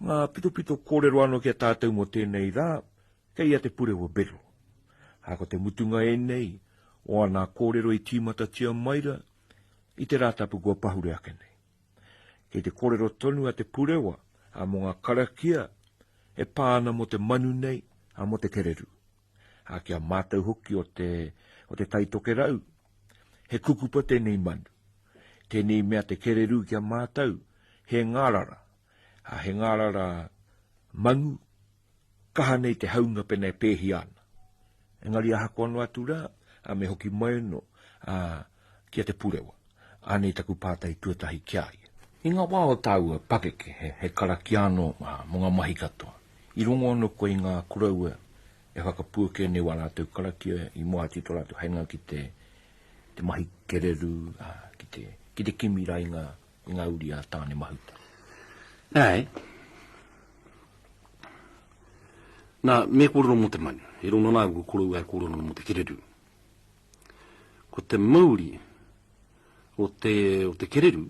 ngā pito kōrero anō kia tātou mo tēnei rā, kei a te pure o bero. Hako te mutunga e nei, o anā kōrero i tīmata tia maira, i te rātapu kua pahure ake nei. Kei te kōrero tonu a te purewa, a mo ngā karakia, e pāna mo te manu nei, a mo te kereru. A kia mātou hoki o te taitoke rau, he kukupa tēnei manu. Tēnei mea te kereru kia mātou, he ngārara. A he ngārara mangu, kaha nei te haunga pene pēhi ana. Engari a hako anu atu rā, a me hoki mai no, kia te purewa. Anei taku pātai tuatahi kia ia. I ngā wā o tāua pakeke, he karakiano mo ngā mahi katoa. I rongo anō ko i ngā kuraua e whakapuake ne wā rātou karakia i moa tito rātou hainga ki te mahi kereru, ki te kimi rai ngā uri a tāne mahuta. Ai. Nā, me kōrero mo te manu. I rono nā ko kuraua e kōrero mo te kereru. Ko te mauri o te kereru,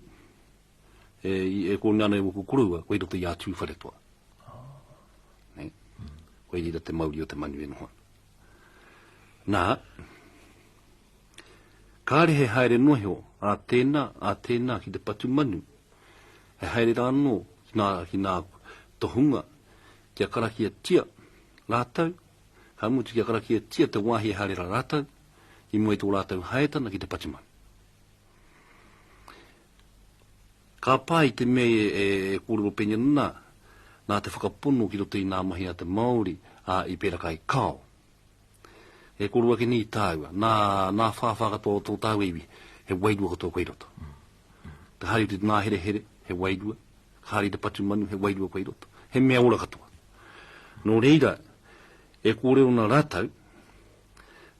e kōrero nā ko kuraua, koe roto i a tūwharetoa. Koe rira te mauri o te manu e noha. Nā, kāre he haere noheo a tēnā ki te patu manu, he haere rāno ki nā tohunga, kia karakia tia rātau, hamutu kia karakia tia te wāhi haere rā rātau, i moe tō rātau haetana ki te patu manu. Ka pai te mei e kōrero peña nā te whakapono ki roto i nā mahi a te Māori i pēra kai kao. E kōrua ke ni tāua, nā whāwhaka tō tāua iwi, he wairua katoa koe roto. Te hari te nā here, he wairua, hari te patu manu, he wairua koe roto. He mea ora katoa. Nō reira, e kōrero nā rātau,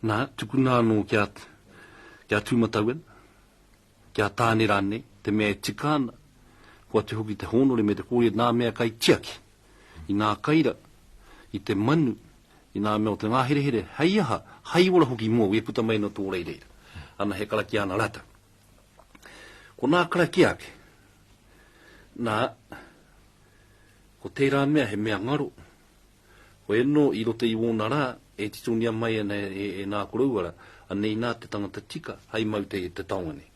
nā tukuna anō kia tūmatauan, kia tāne rāne, te mea tikāna, kua te hoki te honore me te kōrero nā mea kai tiaki, i nā kaira, i te manu, i nā mea o te ngā here, hei aha, hei ora hoki mua, e puta mai no tō reireira. Ana he karaki ana rata. Ko nā karaki ake, nā, ko tērā mea he mea ngaro, ko eno i rote i wōna rā, e titonia mai e nā korauara, anei nā te tangata tika, hei mau te taonga nei.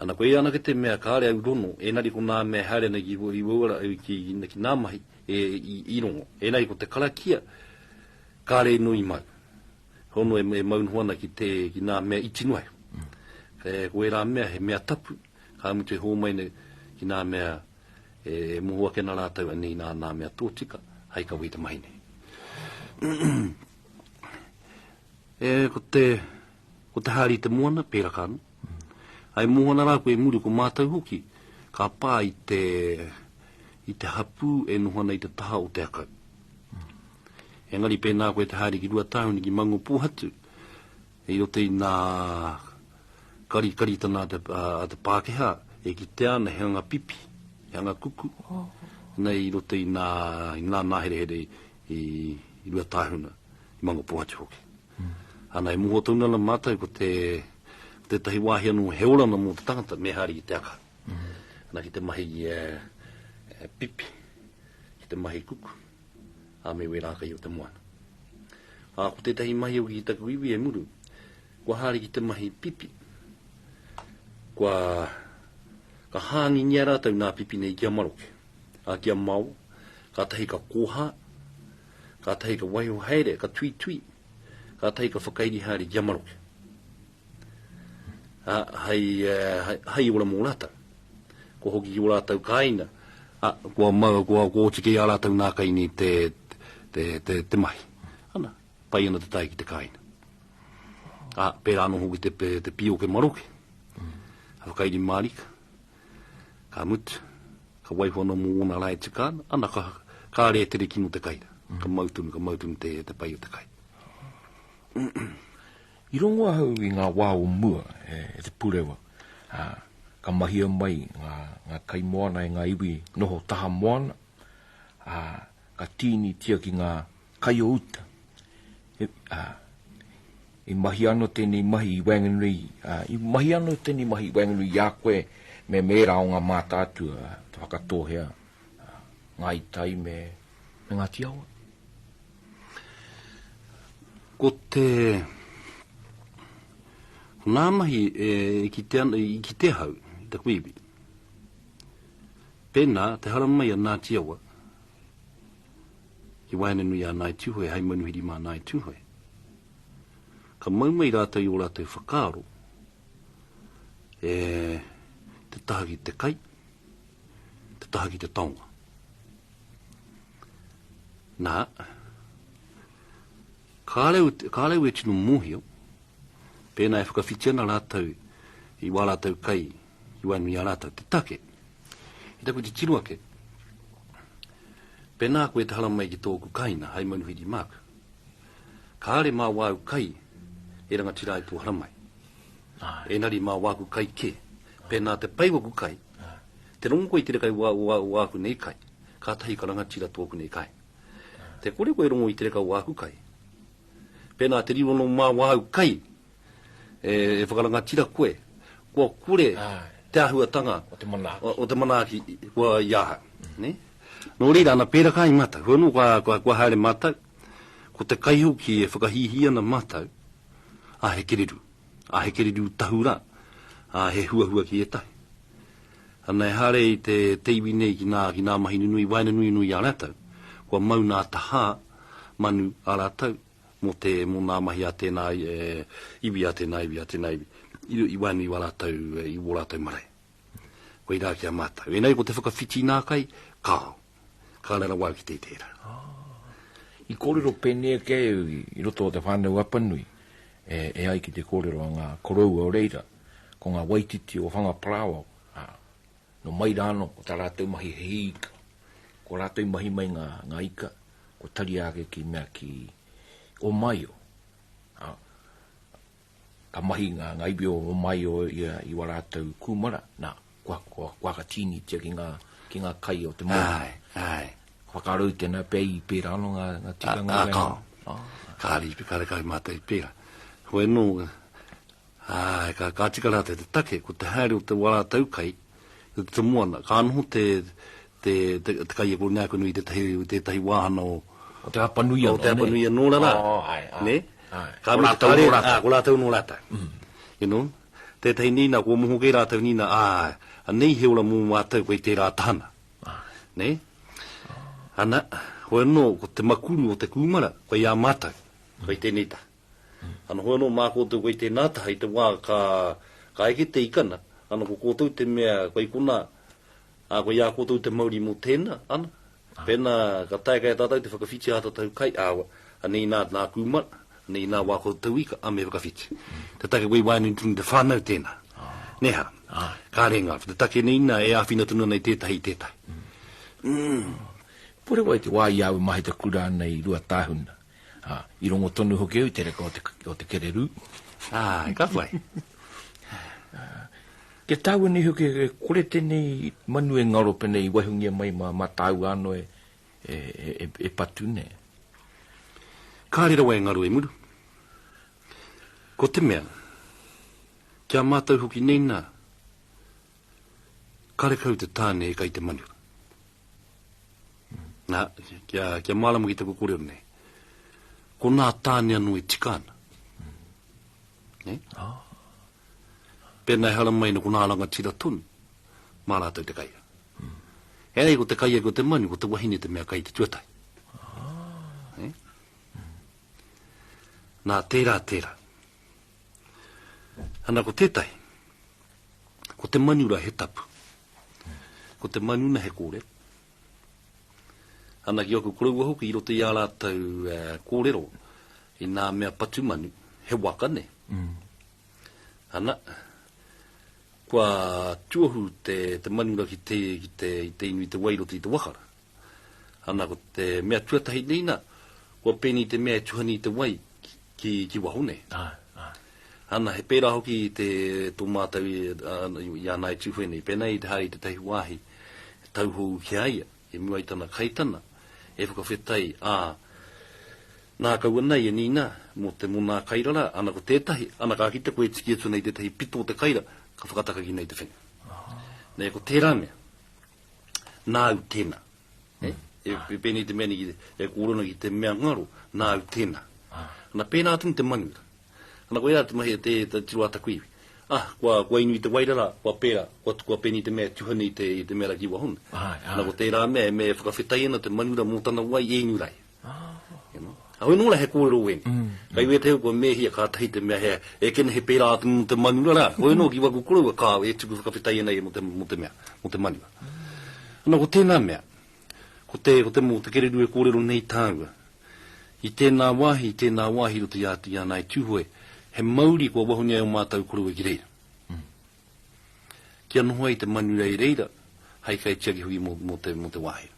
Ana koe ana ke te mea kāre au rono, e nari ko nā mea haere nei ki wauara ki nā mahi i rongo. E nari ko te karakia, kāre no i mau. Hono e maunuana ki nā mea itinuai. Koe rā mea he mea tapu, ka mutu e hōmaine ki nā mea muhua ke nā rātau anei nā mea tōtika, hei ka wei te mahi nei. Ko te hari te moana, pēra kānu. Ai mohana rā koe muri ko mātau hoki, ka pā i te hapu e nohana i te taha o te akau. Engari pēnā koe te haere ki rua tāhuni ki mango pōhatu, e rote i nā kari tana a te Pākehā, e ki te ana he anga pipi, he anga kuku, nei i rote i nā here i rua tāhuna i mango pōhatu hoki. Ana e muho tauna na mātau ko te tahi wāhi anu he orana mō te tangata me hari i te aka. Ana ki te mahi pipi, ki te mahi kuku, a me wērāka i o te moana. Ko te tahi mahi o ki taku iwi e muru, kua hari ki te mahi pipi, ka hāngi nia rātau nā pipi nei kia maroke, a kia mau, ka tahi ka kōha, ka tahi ka waiho haere, ka tui, ka tahi ka whakairi hari kia maroke. Hei ora mō rātau. Ko hoki o rātau kāina, ko tiki a rātau nā kaini te mahi. Ana, pai ana te tai ki te kāina. Pērā anō hoki te pio ke maroke. Hawakairi mārika. Ka mutu. Ka waiho ana mō ona rai te kāna. Ana ka rea tere kino te kaina. Ka mautunu te pai o te kaina. I rongo hau i ngā wā o mua e te purewa. Ka mahia mai ngā kai moana e ngā iwi noho taha moana. Ka tīni tia ki ngā kai o uta. I mahi ano tēnei mahi i Wanganui. I mahi ano tēnei mahi i Wanganui i a koe me mērā o ngā mātātua te whakatohea. ngai tai me ngā tiawa. Ko te nā mahi i ki te hau, i te kuiwi. Pēnā, te haramai a nā tiawa, ki waene nui a nai tuhoe, hei manuhiri mā nai tuhoe. Ka maumai rātou i o rātou whakaro, te tahaki te kai, te tahaki te taonga. Nā, ka reu e tino mohio, pēnā e whakawhitiana rātou i wā rātou kai, i waenui a rātou te take. I taku te tiruake, pēnā koe te haramai ki tōku kaina, hei manuhiri māka. Ka are mā wāu kai, e ranga tira i tō haramai. E nari mā wāku kai ke, pēnā te paiwaku kai, te rongo i te rekai wāku nei kai, ka tahi ka ranga tira tōku nei kai. Te kore koe rongo i te rekai wāku kai, pēnā te riwono mā wāu kai, e whakaranga tira koe, kua kore te ahuatanga o te manaki kua iaha. Nō reira ana pēra kai mata, huanu kua haere mata, ko te kaihoki e whakahihiana matau, a he kereru tahura, a he huahua ki e tahi. Ana e hare i te teiwi nei ki nā mahi nui, waina nui a rātau, kua mau nā taha manu a rātau, mo nā mahi a tēnā iwi a tēnā iwi, i waina i wā rātau, i wā rātau marae. Koe rā ki a mātau. E nei ko te whakawhiti nā kai, kāo. Ka rara wau ki te tērā. I kōrero pēnea kei i roto o te whānau apanui, e ai ki te kōrero a ngā korou o reira, ko ngā waititi o whanga prawa, no mai rāno, ko tā rātou mahi he ika, ko rātou mahi mai ngā ika, ko tari ake ki mea ki o mai o. Ka mahi ngā ibi o mai o i wa rātou kūmara, nā, kua ka tini tia ki ngā kai o te mai. Ai. Whakarau tēnā pēi pēra ano ngā tika ngā kāo. Kāri ipi kāre kai mātai pēra. Hoi no, ka tika rātou te take, ko te haere o te warātau kai, te moana, ka anho te kai e kore nā konui te tahi wāhana o te apanuia. O te apanuia nō rara. Ne? Ko rātou nō rātou. You know? Te tahi nina, ko moho kei rātou nina, a nei heola mō mātou koe te rātahana. Ne? Ana, hoi no, ko te makuru o te kūmara, koe ia mātou, koe tēnei ta. Ana hoi no, mā kōtou koe te nātaha i te wā ka eke te ikana, ana ko kōtou te mea, koe kuna, koe ia kōtou te mauri mō tēnā, ana. Pēnā, ka tae kai tātou te whakawhiti ata tau kai, anei nā kūmara, anei nā wā kōtou ika, a me whakawhiti. Te take koe wainu tunu te whānau tēnā. Neha, ka renga, te take nei nā e awhina tunu nei tētahi. Pore wai te wā iau mahi te kura nei rua tāhuna. I rongo tonu hoki au te reka o te kereru. Ka whai. Ke tāua nei hoki, kore tēnei manu e ngaro penei wahungia mai ma tāu ano e patu ne. Ka rera wai ngaro e muru. Ko te mea, kia mātau hoki nei nā, ka rekau te tāne e kai te manu. Nā, kia mālamu ki taku kore nei. Ko nā tāne anu e tikana. Pēnā e hala mai na ko nā ranga tira tonu, mā rātou te kaia. E rei ko te kaia ko te manu, ko te wahine te mea kai te tuatai. Nā tērā. Ana ko tētai, ko te manu ra he tapu, ko te manu na he kōrero. Ana ki oku korua hoki i roto i a rātou kōrero, i nā mea patu manu, he waka ne. Ana, kua tuahu te manu ra ki te inu i te wairoti i te wakara. Ana ko te mea tuatahi neina, kua pēni te mea tuhani i te wai ki wahone. Ana, he pērā hoki i te tō mātau i anai tuwhene, pēnei te hari te tahi wāhi, tauhou ki aia, e mua i tana kaitana, e whakawhetai, nā kaua nei e nina, mo te mona kairara, ana ko tētahi, ana ka kita koe tiki atu nei te tahi pito te kaira, ka whakataka ki nei te whenua. Nei ko tērā mea, nā u tēnā. e peni te meni e kūrona ki te mea ngaru, nā u tēnā. Na pēnā tūn te manu. Na koe atu mahi te tiru ata kuiwi. Kua inui te wairara, kua pēra, kua peni te mea tuhani i te mea raki wahuna. Na ko tērā mea, me whakawhetai ana te manura mō tana wai e inurai. Hoi nōla he kōrero wen. Kai we te hau kua mea hia kātahi te mea hea, e kena he pēra atu mō te manura rā. Hoi nō ki waku korua kā, e tuku whakawhetai ana mō te mea, mō te manura. Na ko tēnā mea, ko te mō te kereru e kōrero nei tāua. I tēnā wāhi roto i atu i ana i tūhoe, he mauri kua wahuni ai o mātau korua ki reira. Kia noho ai te manura i reira, hai kai tiaki hui mō te wāhi.